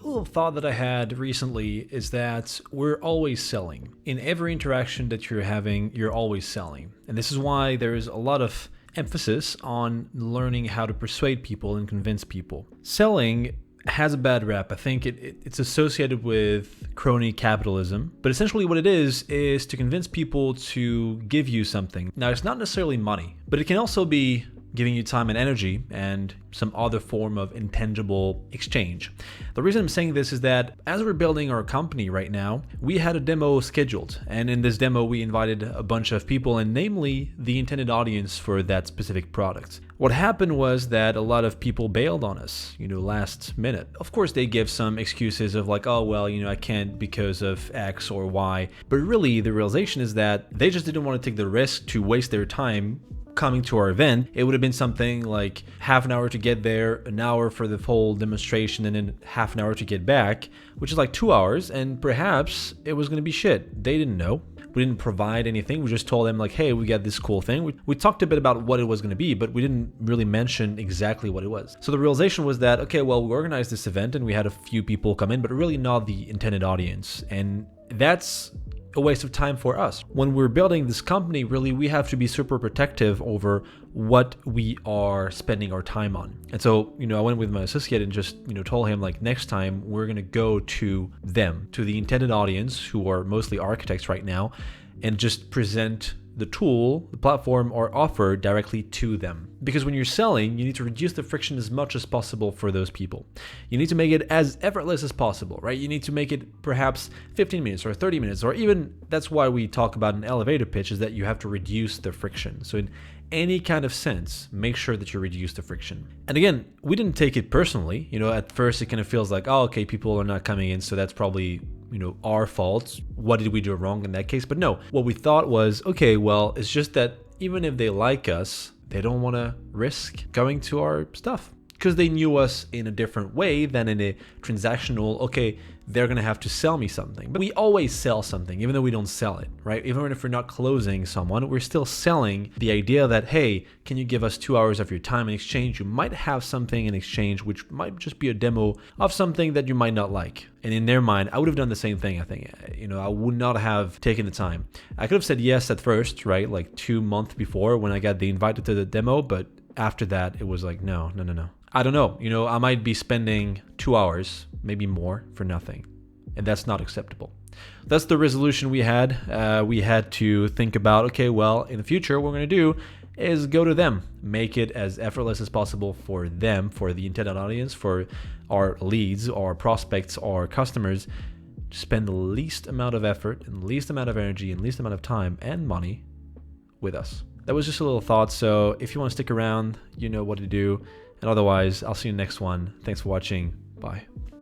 little thought that I had recently is that we're always selling. In every interaction that you're having, you're always selling. And this is why there's a lot of emphasis on learning how to persuade people and convince people. Selling has a bad rap. I think it's associated with crony capitalism, but essentially what it is to convince people to give you something. Now, it's not necessarily money, but it can also be giving you time and energy and some other form of intangible exchange. The reason I'm saying this is that as we're building our company right now, we had a demo scheduled, and in this demo we invited a bunch of people, and namely the intended audience for that specific product. What happened was that a lot of people bailed on us, last minute. Of course, they give some excuses of like, oh, well, I can't because of X or Y. But really, the realization is that they just didn't want to take the risk to waste their time coming to our event. It would have been something like half an hour to get there, an hour for the whole demonstration, and then half an hour to get back, which is like 2 hours, and perhaps it was going to be shit. They didn't know. We didn't provide anything. We just told them like, hey, we got this cool thing. We talked a bit about what it was going to be, but we didn't really mention exactly what it was. So the realization was that, okay, well, we organized this event and we had a few people come in, but really not the intended audience. And that's a waste of time for us. When we're building this company, really, we have to be super protective over what we are spending our time on. And so, I went with my associate and just, told him like, next time we're going to go to them, to the intended audience, who are mostly architects right now, and just present the tool, the platform, or offer directly to them. Because when you're selling, you need to reduce the friction as much as possible for those people. You need to make it as effortless as possible, right? You need to make it perhaps 15 minutes or 30 minutes, or even, that's why we talk about an elevator pitch, is that you have to reduce the friction. So in any kind of sense, make sure that you reduce the friction. And again, we didn't take it personally. At first it kind of feels like, oh, okay, people are not coming in, so that's probably our fault. What did we do wrong in that case? But no, what we thought was, okay, well, it's just that even if they like us, they don't want to risk going to our stuff because they knew us in a different way than in a transactional, okay, they're going to have to sell me something. But we always sell something, even though we don't sell it, right? Even if we're not closing someone, we're still selling the idea that, hey, can you give us 2 hours of your time in exchange? You might have something in exchange, which might just be a demo of something that you might not like. And in their mind, I would have done the same thing, I think. I would not have taken the time. I could have said yes at first, right? Like 2 months before when I got the invite to the demo, but after that, it was like, no. I don't know. I might be spending 2 hours, maybe more, for nothing. And that's not acceptable. That's the resolution we had. We had to think about, okay, well, in the future, what we're going to do is go to them, make it as effortless as possible for them, for the intended audience, for our leads, our prospects, our customers, to spend the least amount of effort and least amount of energy and least amount of time and money with us. That was just a little thought. So if you want to stick around, you know what to do. And otherwise, I'll see you next one. Thanks for watching. Bye.